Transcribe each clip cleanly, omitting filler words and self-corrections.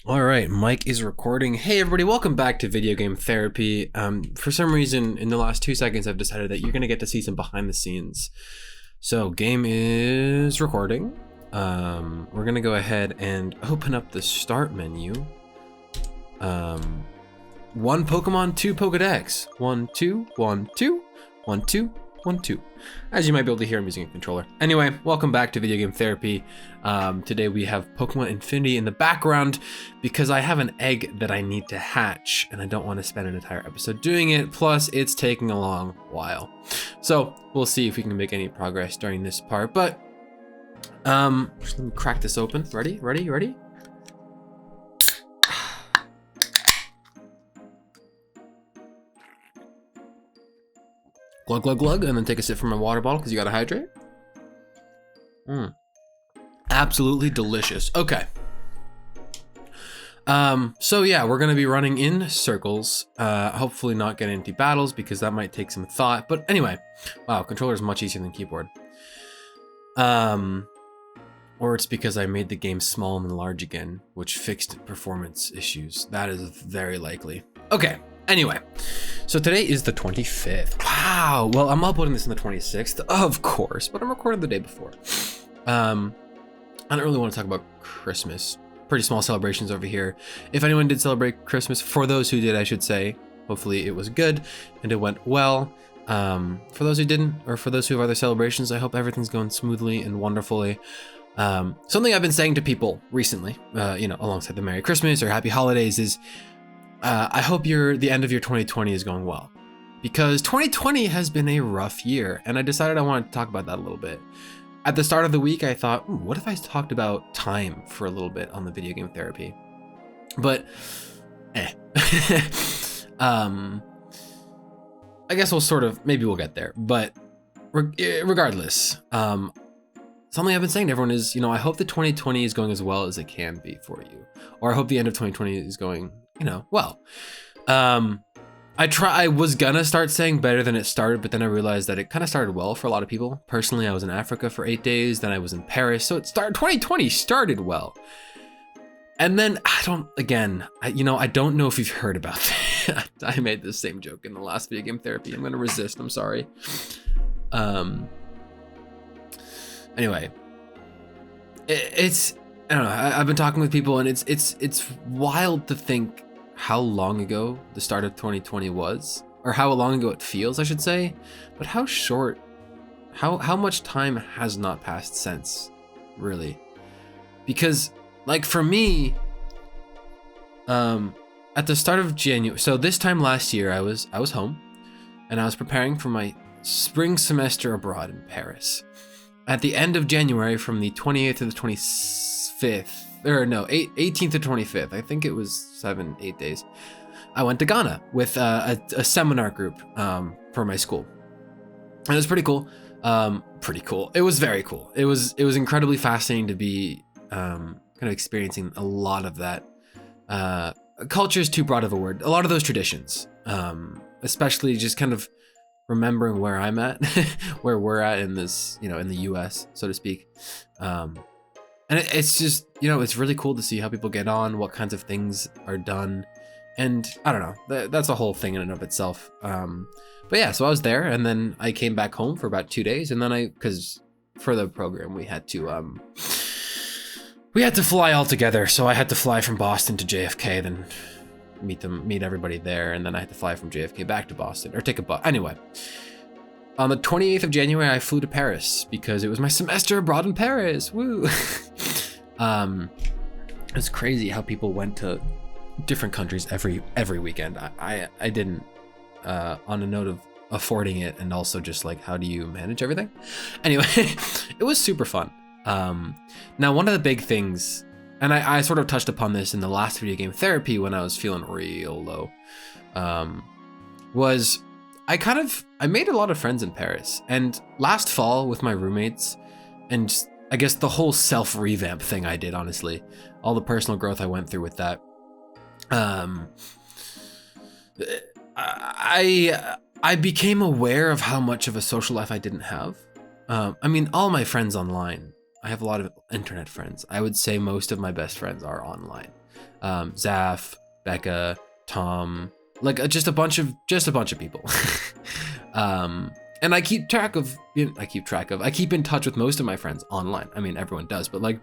All right, Mike is recording. Hey everybody, welcome back to Video Game Therapy. For some reason, in the last 2 seconds, I've decided that you're gonna get to see some behind the scenes. So, game is recording. We're gonna go ahead and open up the start menu. One Pokemon, two Pokedex. 1, 2, 1, 2, 1, 2, 1, 2. As you might be able to hear, I'm using a controller. Anyway, welcome back to Video Game Therapy. Today we have Pokemon Infinity in the background because I have an egg that I need to hatch and I don't want to spend an entire episode doing it. Plus, it's taking a long while. So we'll see if we can make any progress during this part. But let me crack this open. Ready? Glug, glug, glug, and then take a sip from my water bottle because you gotta hydrate. Absolutely delicious. Okay. So yeah, we're gonna be running in circles. Hopefully not get into battles because that might take some thought. But anyway, wow, controller is much easier than keyboard. Or it's because I made the game small and large again, which fixed performance issues. That is very likely. Okay. Anyway, so today is the 25th. Wow. Well, I'm uploading this on the 26th, of course, but I'm recording the day before. I don't really want to talk about Christmas. Pretty small celebrations over here. If anyone did celebrate Christmas, for those who did, I should say, hopefully it was good and it went well. For those who didn't, or for those who have other celebrations, I hope everything's going smoothly and wonderfully. Something I've been saying to people recently, alongside the Merry Christmas or Happy Holidays is, I hope the end of your 2020 is going well, because 2020 has been a rough year, and I decided I wanted to talk about that a little bit. At the start of the week, I thought, what if I talked about time for a little bit on the Video Game Therapy? But, I guess maybe we'll get there. But regardless, something I've been saying to everyone is, I hope that 2020 is going as well as it can be for you, or I hope the end of 2020 is going well. I was gonna start saying better than it started, but then I realized that it kind of started well for a lot of people. Personally, I was in Africa for 8 days, then I was in Paris, so 2020 started well. And then I don't know if you've heard about that. I made the same joke in the last Video Game Therapy. I'm gonna resist, I'm sorry. Anyway, I don't know, I've been talking with people, and it's wild to think how long ago the start of 2020 was, or how long ago it feels, I should say, but how much time has not passed since, really. Because, like, for me, at the start of January, so this time last year, I was home, and I was preparing for my spring semester abroad in Paris. At the end of January, from the 28th to the 25th, 18th to 25th, I think it was 8 days, I went to Ghana with a seminar group for my school. And it was pretty cool. It was very cool. It was incredibly fascinating to be kind of experiencing a lot of that. Culture is too broad of a word. A lot of those traditions, especially just kind of remembering where I'm at, where we're at in this, in the US, so to speak. And it's just, it's really cool to see how people get on, what kinds of things are done. And I don't know, that's a whole thing in and of itself. But yeah, so I was there, and then I came back home for about 2 days. And then because for the program, we had to fly all together. So I had to fly from Boston to JFK, then meet everybody there. And then I had to fly from JFK back to Boston, or take a bus. Anyway. On the 28th of January, I flew to Paris because it was my semester abroad in Paris. Woo! It's crazy how people went to different countries every weekend. I didn't, on a note of affording it, and also just like, how do you manage everything? Anyway, it was super fun. Now, one of the big things, and I sort of touched upon this in the last Video Game Therapy when I was feeling real low, was I made a lot of friends in Paris, and last fall with my roommates, and I guess the whole self-revamp thing I did, honestly, all the personal growth I went through with that, I became aware of how much of a social life I didn't have. All my friends online, I have a lot of internet friends. I would say most of my best friends are online. Zaf, Becca, Tom, like just a bunch of people. And I keep in touch with most of my friends online. I mean, everyone does, but like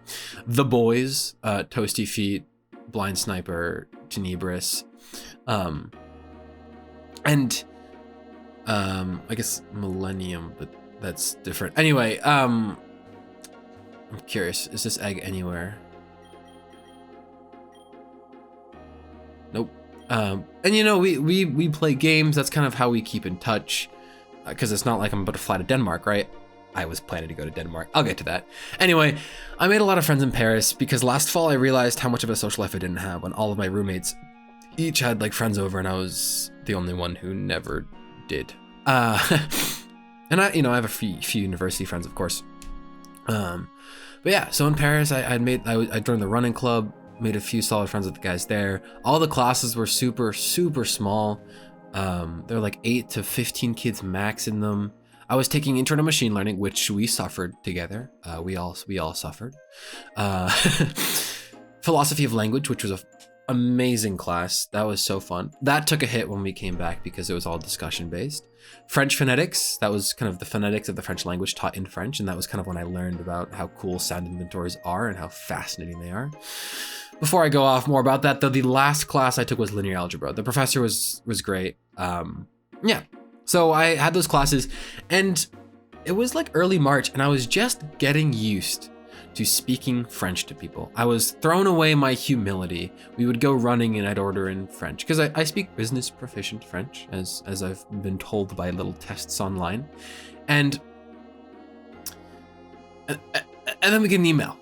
the boys, Toasty Feet, Blind Sniper, Tenebris, and I guess Millennium, but that's different. Anyway, I'm curious, is this egg anywhere? Nope. And you know, we play games. That's kind of how we keep in touch. Because it's not like I'm about to fly to Denmark, right? I was planning to go to Denmark. I'll get to that. Anyway, I made a lot of friends in Paris because last fall I realized how much of a social life I didn't have when all of my roommates each had like friends over and I was the only one who never did. And I have a few university friends, of course. But yeah, so in Paris, I joined the running club, made a few solid friends with the guys there. All the classes were super, super small. There were like 8 to 15 kids max in them. I was taking Intro to Machine Learning, which we suffered together. We all suffered. Philosophy of Language, which was an amazing class. That was so fun. That took a hit when we came back because it was all discussion based. French phonetics, that was kind of the phonetics of the French language taught in French. And that was kind of when I learned about how cool sound inventories are and how fascinating they are. Before I go off more about that, though, the last class I took was linear algebra. The professor was great. Yeah, so I had those classes and it was like early March and I was just getting used to speaking French to people. I was throwing away my humility. We would go running and I'd order in French because I speak business proficient French as I've been told by little tests online. And then we get an email.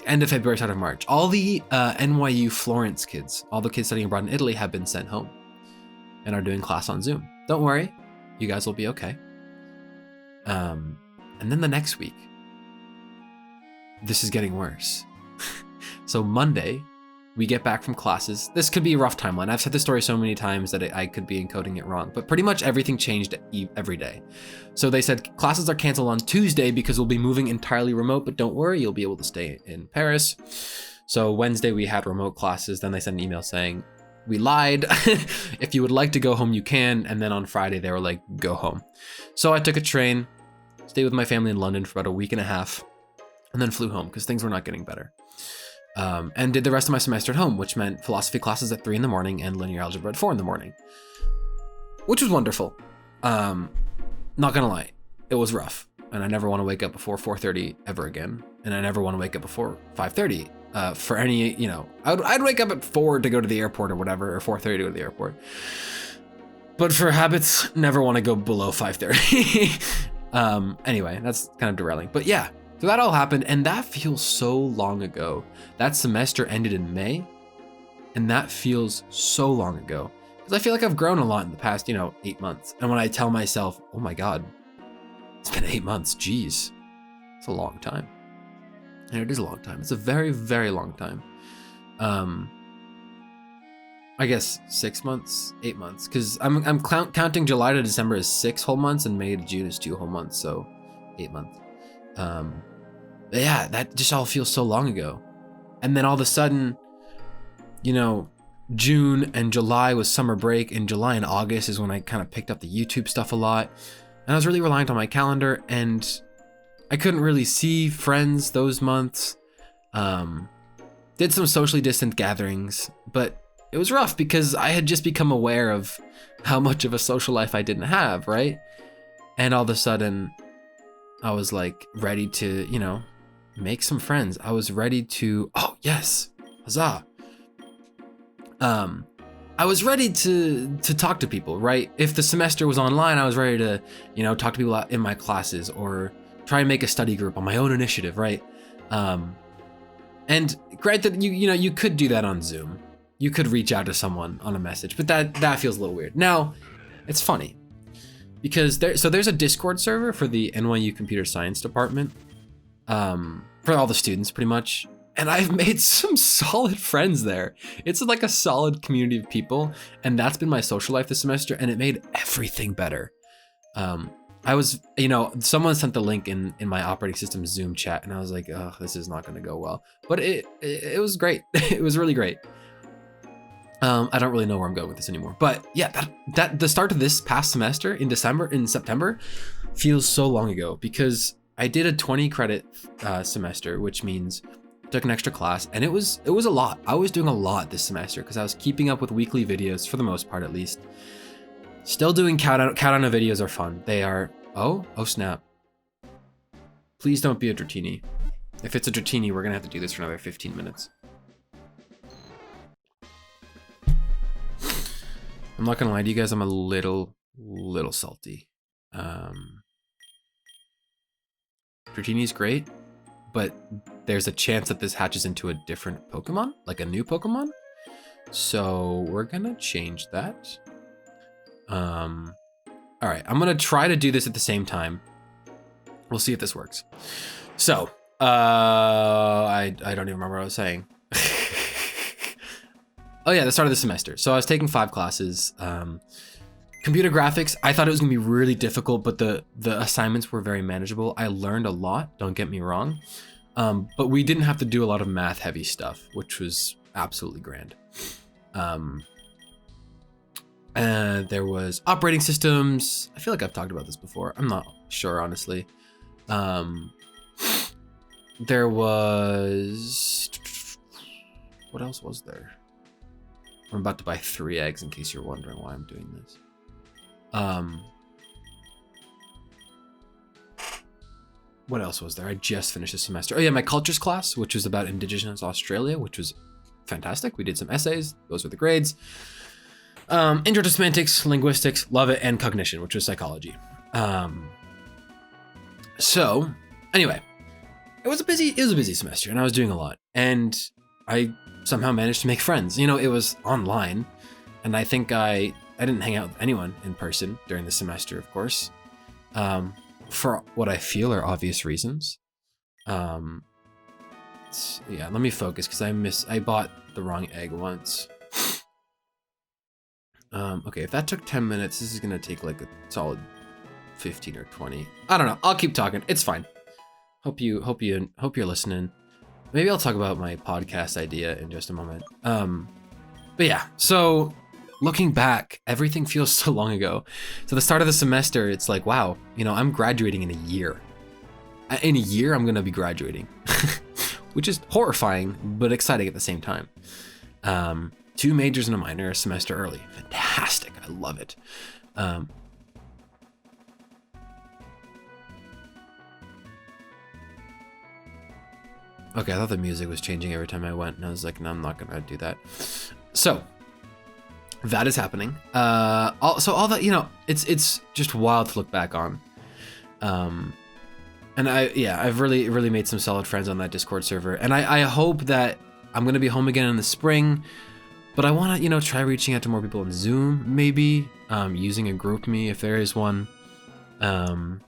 End of February, start of March. All the NYU Florence kids, all the kids studying abroad in Italy have been sent home and are doing class on Zoom. Don't worry, you guys will be okay. And then the next week, this is getting worse. So Monday, we get back from classes. This could be a rough timeline. I've said this story so many times that I could be encoding it wrong, but pretty much everything changed every day. So they said classes are canceled on Tuesday because we'll be moving entirely remote, but don't worry, you'll be able to stay in Paris. So Wednesday we had remote classes. Then they sent an email saying, we lied. If you would like to go home, you can. And then on Friday they were like, go home. So I took a train, stayed with my family in London for about a week and a half, and then flew home because things were not getting better. And did the rest of my semester at home, which meant philosophy classes at 3 in the morning and linear algebra at 4 in the morning, which was wonderful. Not gonna lie, it was rough, and I never want to wake up before 4:30 ever again, and I never want to wake up before 5:30 for any, I'd wake up at 4 to go to the airport or whatever, or 4:30 to go to the airport. But for habits, never want to go below 5:30. Anyway, that's kind of derailing, but yeah. So that all happened, and that feels so long ago. That semester ended in May, and that feels so long ago. Because I feel like I've grown a lot in the past, 8 months. And when I tell myself, oh my God, it's been 8 months, geez, it's a long time. And it is a long time. It's a very, very long time. I guess 6 months, 8 months, because I'm counting July to December as 6 whole months, and May to June is 2 whole months, so 8 months. Yeah, that just all feels so long ago. And then all of a sudden, June and July was summer break, and July and August is when I kind of picked up the YouTube stuff a lot. And I was really reliant on my calendar, and I couldn't really see friends those months. Did some socially distant gatherings, but it was rough because I had just become aware of how much of a social life I didn't have, right? And all of a sudden, I was like ready to, make some friends. I was ready to, oh yes, huzzah. I was ready to talk to people, right? If the semester was online, I was ready to, talk to people in my classes or try and make a study group on my own initiative, right? And granted, you could do that on Zoom. You could reach out to someone on a message, but that feels a little weird. Now, it's funny because there's a Discord server for the NYU Computer Science department, for all the students pretty much. And I've made some solid friends there. It's like a solid community of people, and that's been my social life this semester, and it made everything better. I was, you know, someone sent the link in my operating system Zoom chat, and I was like, oh, this is not going to go well. But it was great. It was really great. I don't really know where I'm going with this anymore. But yeah, that the start of this past semester in September feels so long ago, because I did a 20 credit semester, which means I took an extra class, and it was a lot. I was doing a lot this semester because I was keeping up with weekly videos for the most part, at least. Still doing Cowdino videos are fun. They are, oh snap. Please don't be a Dratini. If it's a Dratini, we're gonna have to do this for another 15 minutes. I'm not gonna lie to you guys, I'm a little salty. Dratini's great, but there's a chance that this hatches into a different Pokemon, like a new Pokemon. So we're gonna change that. All right, I'm gonna try to do this at the same time. We'll see if this works. So, I don't even remember what I was saying. Oh yeah, the start of the semester. So I was taking 5 classes. Computer graphics, I thought it was gonna be really difficult, but the assignments were very manageable. I learned a lot, don't get me wrong. But we didn't have to do a lot of math heavy stuff, which was absolutely grand. There was operating systems. I feel like I've talked about this before. I'm not sure, honestly. There was, what else was there? I'm about to buy 3 eggs in case you're wondering why I'm doing this. What else was there? I just finished the semester. Oh yeah, my cultures class, which was about Indigenous Australia, which was fantastic. We did some essays. Those were the grades. Intro to semantics, linguistics, love it, and cognition, which was psychology. So anyway, it was a busy semester, and I was doing a lot, and I somehow managed to make friends. You know, it was online, and I think I didn't hang out with anyone in person during the semester, of course, for what I feel are obvious reasons. Yeah, let me focus because I bought the wrong egg once. Okay, if that took 10 minutes, this is gonna take like a solid 15 or 20. I don't know. I'll keep talking. It's fine. Hope you're listening. Maybe I'll talk about my podcast idea in just a moment. But yeah, so looking back, everything feels so long ago. So the start of the semester, it's like, wow, you know, I'm graduating in a year. In a year, I'm gonna be graduating, which is horrifying, but exciting at the same time. 2 majors and a minor a semester early. Fantastic. I love it. Okay, I thought the music was changing every time I went, and I was like, no, I'm not gonna do that. So that is happening. So all that, you know, it's just wild to look back on. And I've really made some solid friends on that Discord server, and I hope that I'm gonna be home again in the spring. But I want to, you know, try reaching out to more people on Zoom, maybe, using a GroupMe if there is one. And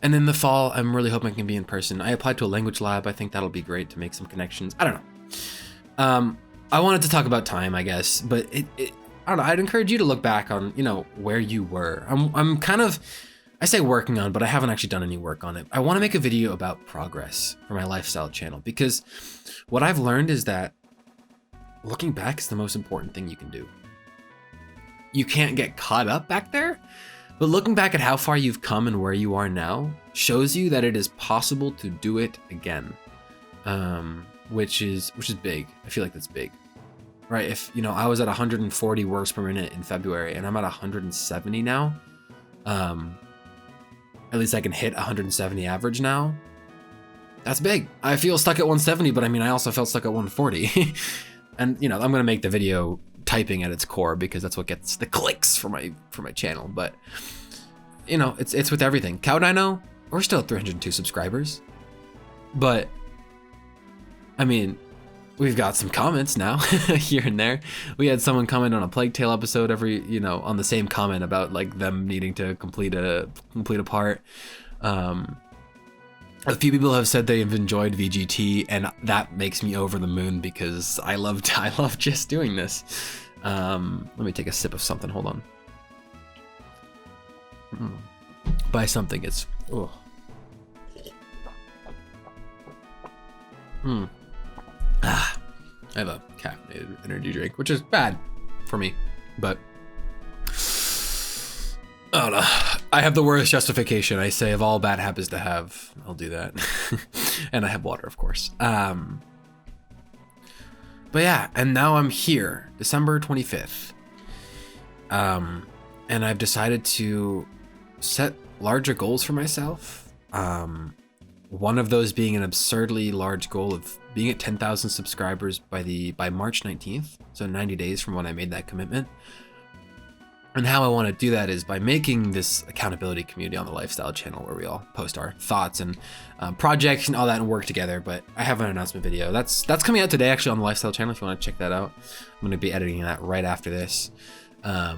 in the fall, I'm really hoping I can be in person. I applied to a language lab. I think that'll be great to make some connections. I don't know. I wanted to talk about time, I guess, but I don't know. I'd encourage you to look back on, you know, where you were. I'm kind of, I say working on, but I haven't actually done any work on it. I want to make a video about progress for my lifestyle channel, because what I've learned is that looking back is the most important thing you can do. You can't get caught up back there, but looking back at how far you've come and where you are now shows you that it is possible to do it again, which is big. I feel like that's big, right? If, you know, I was at 140 words per minute in February and I'm at 170 now, at least I can hit 170 average now. That's big. I feel stuck at 170, but I mean, I also felt stuck at 140. And, you know, I'm going to make the video typing at its core because that's what gets the clicks for my channel. But, you know, it's with everything. Cowdino, we're still at 302 subscribers. But, I mean, we've got some comments now here and there. We had someone comment on a Plague Tale episode on the same comment about like them needing to complete a part. A few people have said they have enjoyed VGT, and that makes me over the moon because I love just doing this. Let me take a sip of something. Hold on. by something. It's oh. I have a caffeinated energy drink, which is bad for me, but I don't know. I have the worst justification. I say, of all bad habits to have, I'll do that. And I have water, of course. But yeah, and now I'm here, December 25th. And I've decided to set larger goals for myself. One of those being an absurdly large goal of being at 10,000 subscribers by March 19th, so 90 days from when I made that commitment. And how I want to do that is by making this accountability community on the lifestyle channel where we all post our thoughts and projects and all that and work together. But I have an announcement video that's coming out today actually on the lifestyle channel if you want to check that out. I'm going to be editing that right after this. But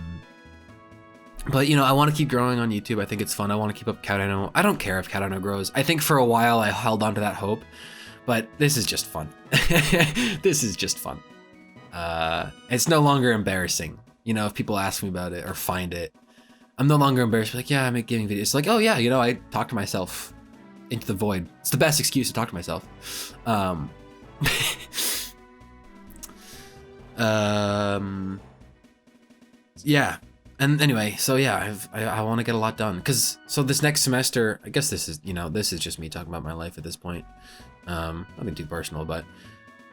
you know, I want to keep growing on YouTube. I think it's fun. I want to keep up Cowdino. I don't care if Cowdino grows. I think for a while I held on to that hope, but this is just fun. This is just fun. It's no longer embarrassing. You know, if people ask me about it or find it, I'm no longer embarrassed. Like, yeah, I make gaming videos. It's like, oh yeah, you know, I talk to myself into the void. It's the best excuse to talk to myself. Yeah. And anyway, so yeah, I want to get a lot done so this next semester, I guess this is just me talking about my life at this point. Nothing too personal, but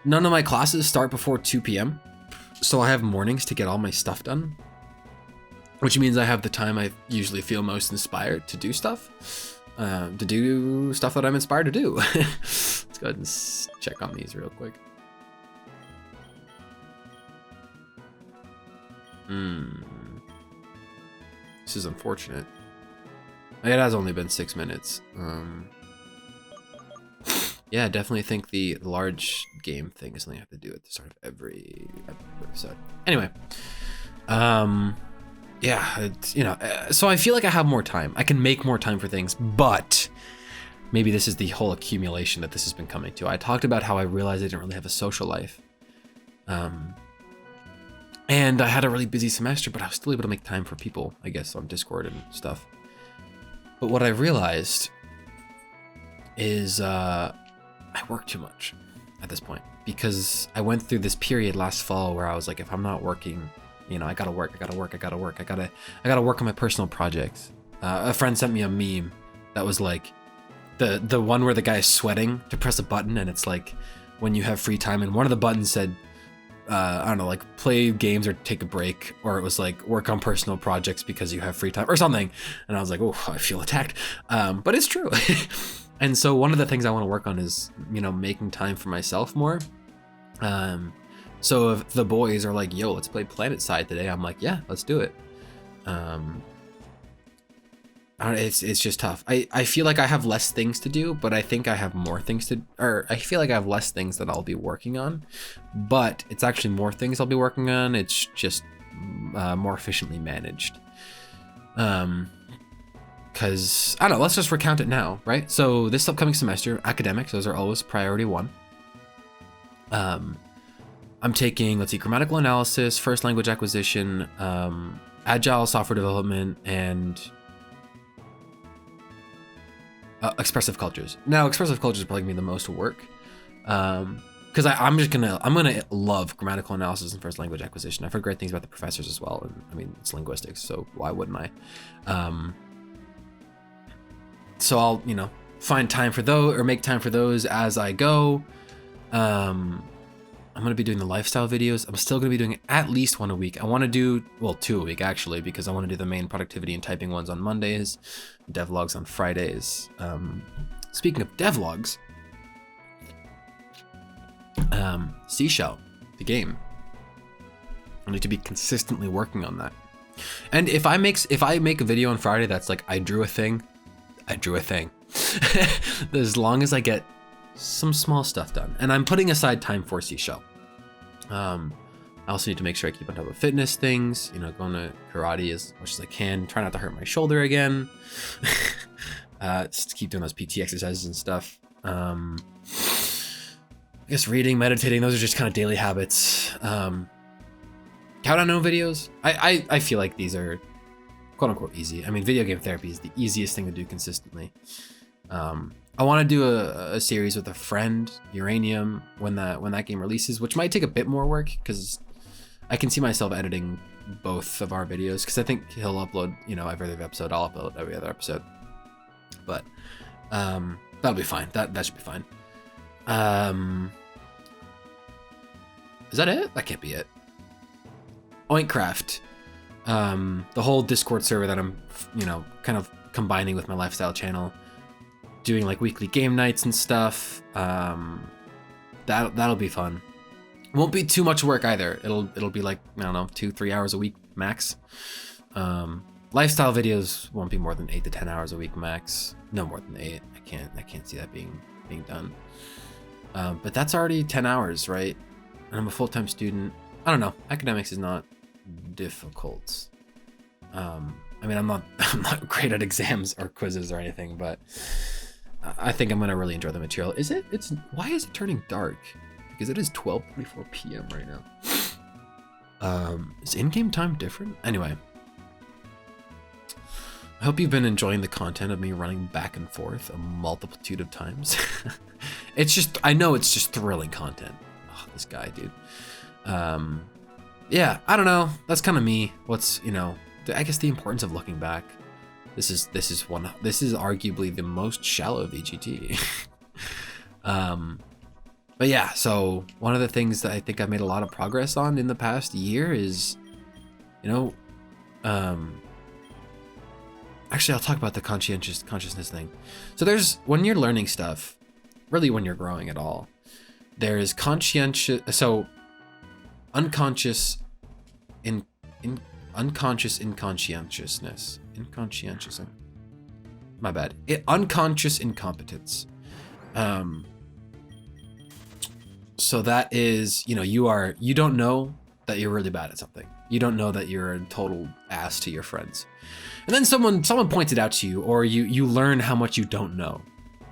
none of my classes start before 2 p.m. So I have mornings to get all my stuff done, which means I have the time I usually feel most inspired to do stuff, that I'm inspired to do. Let's go ahead and check on these real quick. This is unfortunate. It has only been 6 minutes. Yeah, I definitely think the large game thing is something I have to do at the start of every episode. Anyway, yeah, it's, so I feel like I have more time. I can make more time for things, but maybe this is the whole accumulation that this has been coming to. I talked about how I realized I didn't really have a social life. And I had a really busy semester, but I was still able to make time for people, I guess, on Discord and stuff. But what I realized is I work too much at this point, because I went through this period last fall where I was like, if I'm not working, I gotta work. I gotta work on my personal projects. A friend sent me a meme that was like the one where the guy is sweating to press a button, and it's like when you have free time, and one of the buttons said, I don't know, like play games or take a break, or it was like work on personal projects because you have free time or something. And I was like, oh, I feel attacked. But it's true. And so one of the things I want to work on is, making time for myself more. So if the boys are like, yo, let's play Planet Side today, I'm like, yeah, let's do it. It's just tough. I feel like I have less things to do, but I think I have more things I feel like I have less things that I'll be working on, but it's actually more things I'll be working on. It's just more efficiently managed. Cause I don't know, let's just recount it now, right? So this upcoming semester, academics, those are always priority one. I'm taking, grammatical analysis, first language acquisition, agile software development, and expressive cultures. Now, expressive cultures is probably gonna be the most work, because I'm gonna love grammatical analysis and first language acquisition. I've heard great things about the professors as well, and I mean, it's linguistics, so why wouldn't I? So I'll find time for those, or make time for those as I go. I'm gonna be doing the lifestyle videos. I'm still gonna be doing at least one a week. I want to do, well, 2 a week actually, because I want to do the main productivity and typing ones on Mondays, devlogs on Fridays. Speaking of devlogs, Seashell, the game, I need to be consistently working on that. And if I make a video on Friday that's like, I drew a thing. As long as I get some small stuff done, and I'm putting aside time for Seashell. I also need to make sure I keep on top of fitness things, going to karate as much as I can, try not to hurt my shoulder again. Just keep doing those PT exercises and stuff. I guess reading, meditating, those are just kind of daily habits. Cowdino videos, I feel like these are quote unquote easy. I mean, video game therapy is the easiest thing to do consistently. I want to do a series with a friend, Uranium, when that game releases, which might take a bit more work because I can see myself editing both of our videos, because I think he'll upload, you know, every other episode. I'll upload every other episode, but that'll be fine. That should be fine. Is that it? That can't be it. Oinkcraft, the whole Discord server that I'm, you know, kind of combining with my lifestyle channel, doing like weekly game nights and stuff. That'll be fun. It won't be too much work either. It'll be like, I don't know, 2-3 hours a week max. Lifestyle videos won't be more than 8 to 10 hours a week max. No more than 8. I can't see that being done. But that's already 10 hours, right? And I'm a full-time student. I don't know. Academics is not difficult. I mean, I'm not great at exams or quizzes or anything, but I think I'm gonna really enjoy the material. Why is it turning dark? Because it is 12:24 p.m. right now. Is in-game time different? Anyway, I hope you've been enjoying the content of me running back and forth a multitude of times. I know it's just thrilling content. Oh, this guy, dude. Yeah, I don't know. That's kind of me. I guess the importance of looking back. This is arguably the most shallow VGT. But yeah, so one of the things that I think I've made a lot of progress on in the past year is, actually, I'll talk about the consciousness thing. So when you're learning stuff, really when you're growing at all, there's unconscious inconscientiousness. My bad. Unconscious incompetence. So that is, you don't know that you're really bad at something. You don't know that you're a total ass to your friends. And then someone points it out to you, or you learn how much you don't know.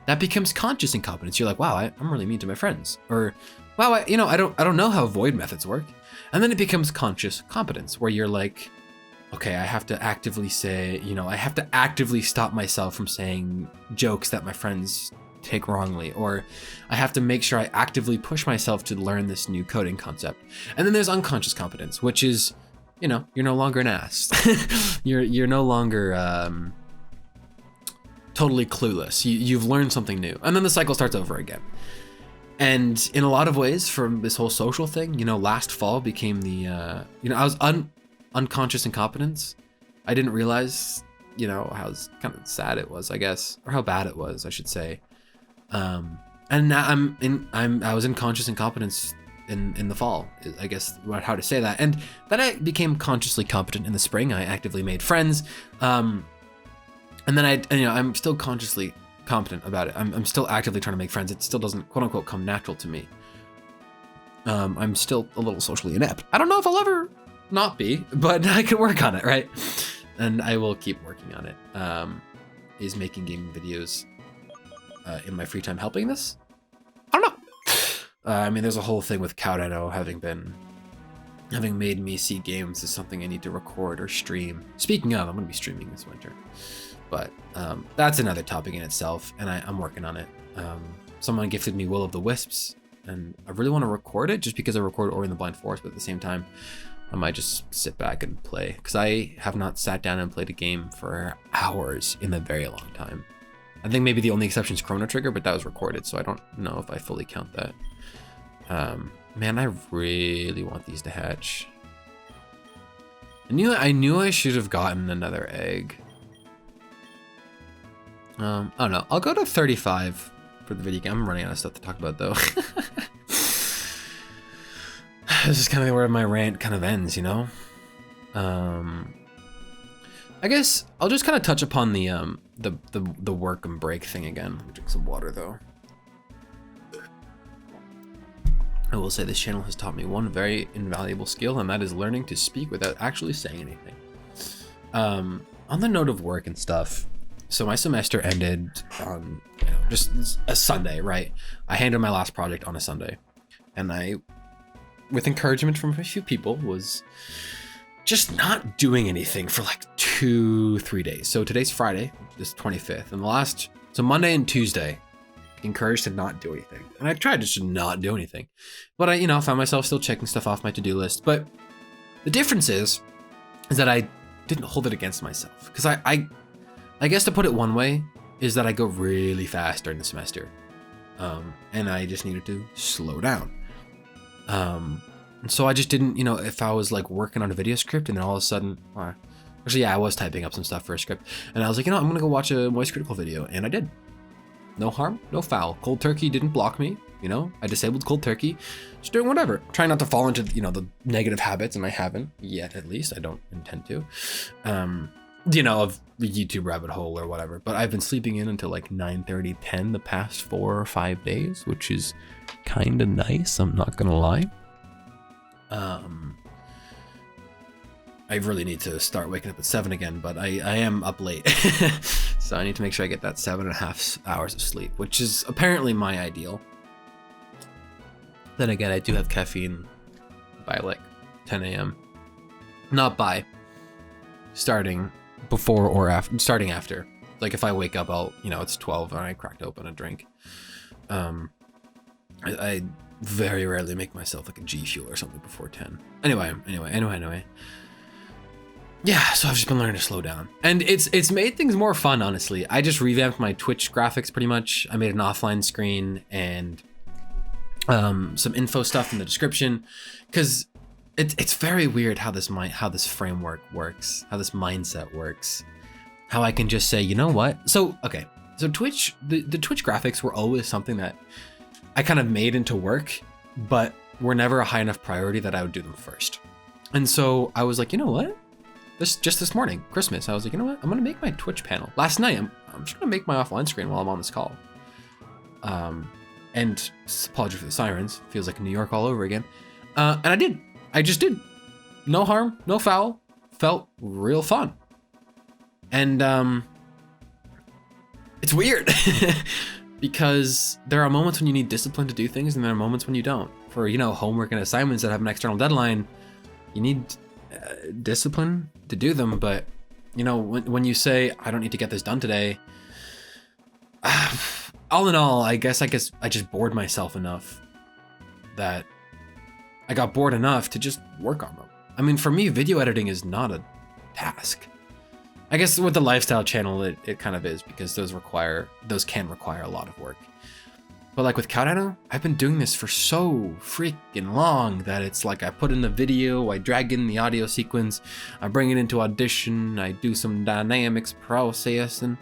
That becomes conscious incompetence. You're like, wow, I'm really mean to my friends. Or, wow, I don't know how void methods work. And then it becomes conscious competence, where you're like, okay, I have to actively say, I have to actively stop myself from saying jokes that my friends take wrongly, or I have to make sure I actively push myself to learn this new coding concept. And then there's unconscious competence, which is, you're no longer an ass. you're no longer totally clueless. You've learned something new, and then the cycle starts over again. And in a lot of ways, from this whole social thing, last fall became the, I was unconscious incompetence. I didn't realize, how kind of sad it was, I guess, or how bad it was, I should say. And now I was in conscious incompetence in the fall, I guess, how to say that. And then I became consciously competent in the spring. I actively made friends. And then I'm still consciously competent about it. I'm still actively trying to make friends. It still doesn't, quote unquote, come natural to me. I'm still a little socially inept. I don't know if I'll ever not be, but I can work on it, right? And I will keep working on it. Is making gaming videos in my free time helping this? I don't know. I mean, there's a whole thing with Cowdino having made me see games as something I need to record or stream. Speaking of, I'm going to be streaming this winter. But that's another topic in itself, and I'm working on it. Someone gifted me Will of the Wisps, and I really want to record it just because I record Ori and the Blind Forest, but at the same time, I might just sit back and play, because I have not sat down and played a game for hours in a very long time. I think maybe the only exception is Chrono Trigger, but that was recorded, so I don't know if I fully count that. Man, I really want these to hatch. I knew I should have gotten another egg. I don't know. I'll go to 35 for the video game. I'm running out of stuff to talk about, though. This is kind of where my rant kind of ends, I guess I'll just kind of touch upon the work and break thing again. Let me drink some water, though. I will say this channel has taught me one very invaluable skill, and that is learning to speak without actually saying anything. On the note of work and stuff, so my semester ended on just a Sunday, right? I handled my last project on a Sunday, and I, with encouragement from a few people, was just not doing anything for like 2-3 days. So today's Friday, this 25th, and so Monday and Tuesday, encouraged to not do anything. And I tried to just not do anything, but I, found myself still checking stuff off my to-do list. But the difference is that I didn't hold it against myself. Because I guess to put it one way is that I go really fast during the semester. And I just needed to slow down. And so I just didn't, if I was like working on a video script and then all of a sudden, actually, yeah, I was typing up some stuff for a script and I was like, I'm going to go watch a Moist Critical video. And I did. No harm, no foul. Cold turkey didn't block me. I disabled cold turkey. Just doing whatever. Trying not to fall into, the negative habits, and I haven't yet, at least. I don't intend to. Of the YouTube rabbit hole or whatever. But I've been sleeping in until like 9:30, 10 the past 4 or 5 days, which is kind of nice. I'm not gonna lie. I really need to start waking up at 7 again, but I am up late. So I need to make sure I get that 7.5 hours of sleep, which is apparently my ideal. Then again, I do have caffeine by like 10 a.m. Not by. Starting before or after. Starting after. Like if I wake up, it's 12 and I cracked open a drink. I very rarely make myself like a G Fuel or something before 10. Anyway. Yeah, so I've just been learning to slow down. And it's made things more fun, honestly. I just revamped my Twitch graphics pretty much. I made an offline screen and some info stuff in the description, because it's very weird how this framework works, how this mindset works, how I can just say, you know what? So Twitch, the Twitch graphics were always something that I kind of made into work, but were never a high enough priority that I would do them first. And so I was like, you know what? This morning, Christmas, I was like, you know what? I'm gonna make my Twitch panel. Last night, I'm just gonna make my offline screen while I'm on this call. And apology for the sirens. Feels like New York all over again. And I did. I just did. No harm, no foul. Felt real fun. And it's weird because there are moments when you need discipline to do things, and there are moments when you don't. For homework and assignments that have an external deadline, you need discipline to do them. But when you say I don't need to get this done today, all in all, I guess I just bored myself enough that I got bored enough to just work on them. I mean, for me, video editing is not a task. I guess with the lifestyle channel, it kind of is, because those can require a lot of work. But like with Cowdino, I've been doing this for so freaking long that it's like I put in the video, I drag in the audio sequence, I bring it into Audition, I do some dynamics processing.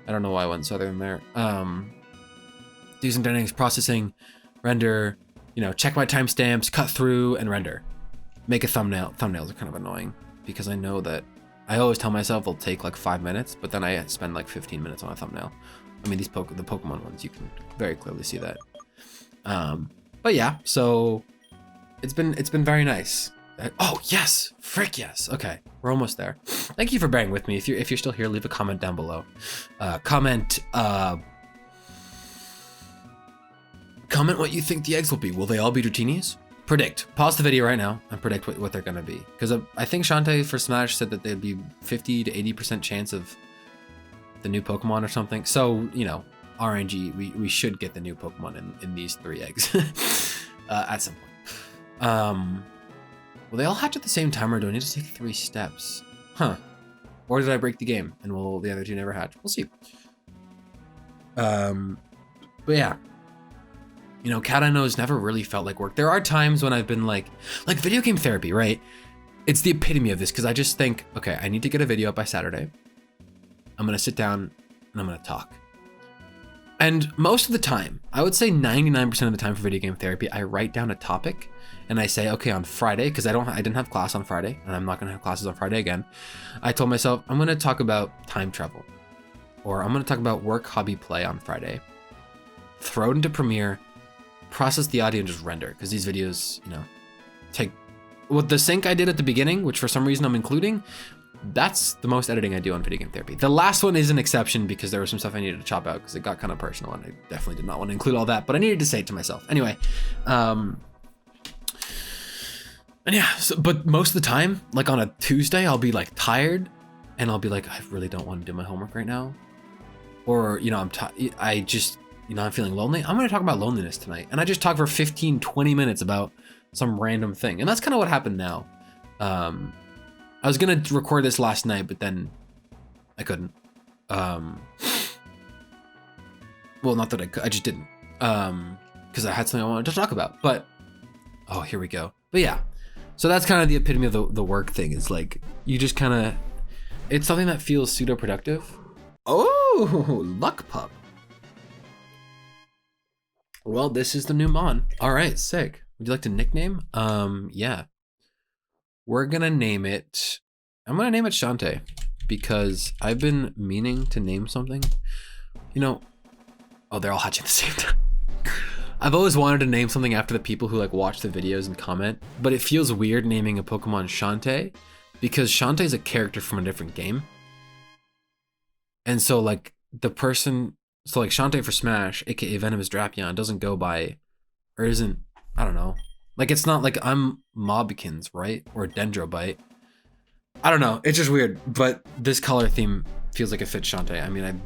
I don't know why I went southern there. Do some dynamics processing, render, check my timestamps, cut through, and render. Make a thumbnail. Thumbnails are kind of annoying because I know that I always tell myself they'll take like 5 minutes, but then I spend like 15 minutes on a thumbnail. I mean, the Pokemon ones, you can very clearly see that. But yeah, so it's been very nice. Oh yes, frick yes. Okay, we're almost there. Thank you for bearing with me. If you're still here, leave a comment down below. Comment what you think the eggs will be. Will they all be Dratinis? Predict. Pause the video right now and predict what they're gonna be. Because I think Shantae for Smash said that there'd be 50 to 80% chance of the new Pokemon or something. So, RNG, we should get the new Pokemon in these 3 eggs at some point. Will they all hatch at the same time, or do I need to take 3 steps? Huh. Or did I break the game and will the other 2 never hatch? We'll see. But yeah. Cowdino's never really felt like work. There are times when I've been like video game therapy, right? It's the epitome of this, because I just think, okay, I need to get a video up by Saturday. I'm going to sit down and I'm going to talk. And most of the time, I would say 99% of the time for video game therapy, I write down a topic and I say, okay, on Friday, because I didn't have class on Friday, and I'm not going to have classes on Friday again. I told myself, I'm going to talk about time travel, or I'm going to talk about work, hobby, play on Friday. Throw it into Premiere, process the audio, and just render, because these videos, take with the sync I did at the beginning, which for some reason I'm including. That's the most editing I do on video game therapy. The last one is an exception because there was some stuff I needed to chop out because it got kind of personal, and I definitely did not want to include all that, but I needed to say it to myself. Anyway, And yeah, but most of the time, like on a Tuesday, I'll be like tired and I'll be like, I really don't want to do my homework right now. Or, you know, I just, you know, I'm feeling lonely. I'm going to talk about loneliness tonight. And I just talk for 15, 20 minutes about some random thing. And that's kind of what happened now. I was going to record this last night, but then I couldn't. Well, not that I could, I just didn't. Because I had something I wanted to talk about. But, oh, here we go. But yeah. So that's kind of the epitome of the work thing. Is like, you just kind of, it's something that feels pseudo productive. Oh, luck pup. Well, this is the new Mon. All right, sick. Would you like to nickname? Yeah. We're gonna name it, I'm gonna name it Shantae because I've been meaning to name something. You know, oh, they're all hatching at the same time. I've always wanted to name something after the people who like watch the videos and comment, but it feels weird naming a Pokemon Shantae because Shantae is a character from a different game. And so like the person, so like Shantae for Smash, aka Venomous Drapion, doesn't go by, or isn't, I don't know. Like it's not like I'm Mobkinz, right? Or Dendrobite. I don't know, it's just weird, but this color theme feels like it fits Shantae. I mean,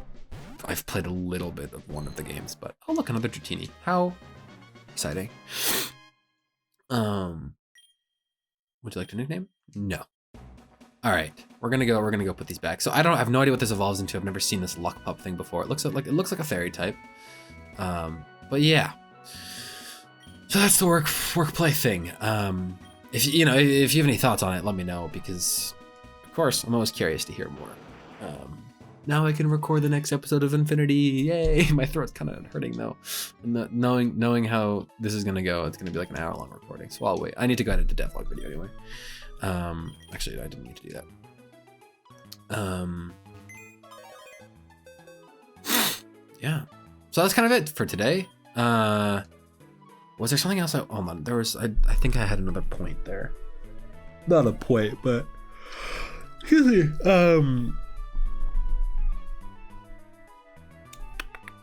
I've played a little bit of one of the games, but oh look, another Dratini. How exciting. Would you like to nickname? No. All right, we're gonna go put these back. So I have no idea what this evolves into. I've never seen this luck pup thing before. It looks like a fairy type. But yeah. So that's the work play thing. If you have any thoughts on it, let me know because of course I'm always curious to hear more. Now I can record the next episode of Infinity. Yay! My throat's kind of hurting though. And knowing how this is gonna go, it's gonna be like an hour-long recording. So I'll wait. I need to go edit the devlog video anyway. Actually, I didn't need to do that. Yeah. So that's kind of it for today. Was there something else? Oh man, there was. I think I had another point there. Not a point, but excuse me.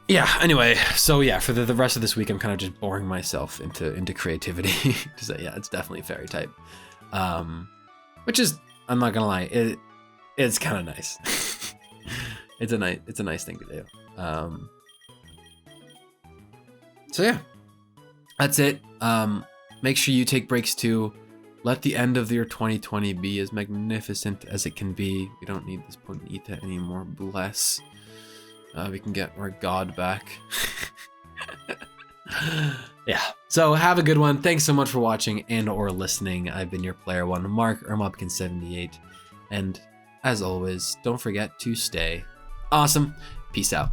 Yeah, anyway, so yeah, for the rest of this week, I'm kind of just boring myself into creativity. To say, yeah, it's definitely fairy type. Which is, I'm not gonna lie, it's kind of nice. it's a nice thing to do. So yeah, that's it. Make sure you take breaks too. Let the end of your 2020 be as magnificent as it can be. We don't need this Ponyta anymore, bless. We can get our god back. Yeah, so have a good one. Thanks so much for watching and or listening. I've been your player one, Mark or mobkinz78. And as always, don't forget to stay awesome. Peace out.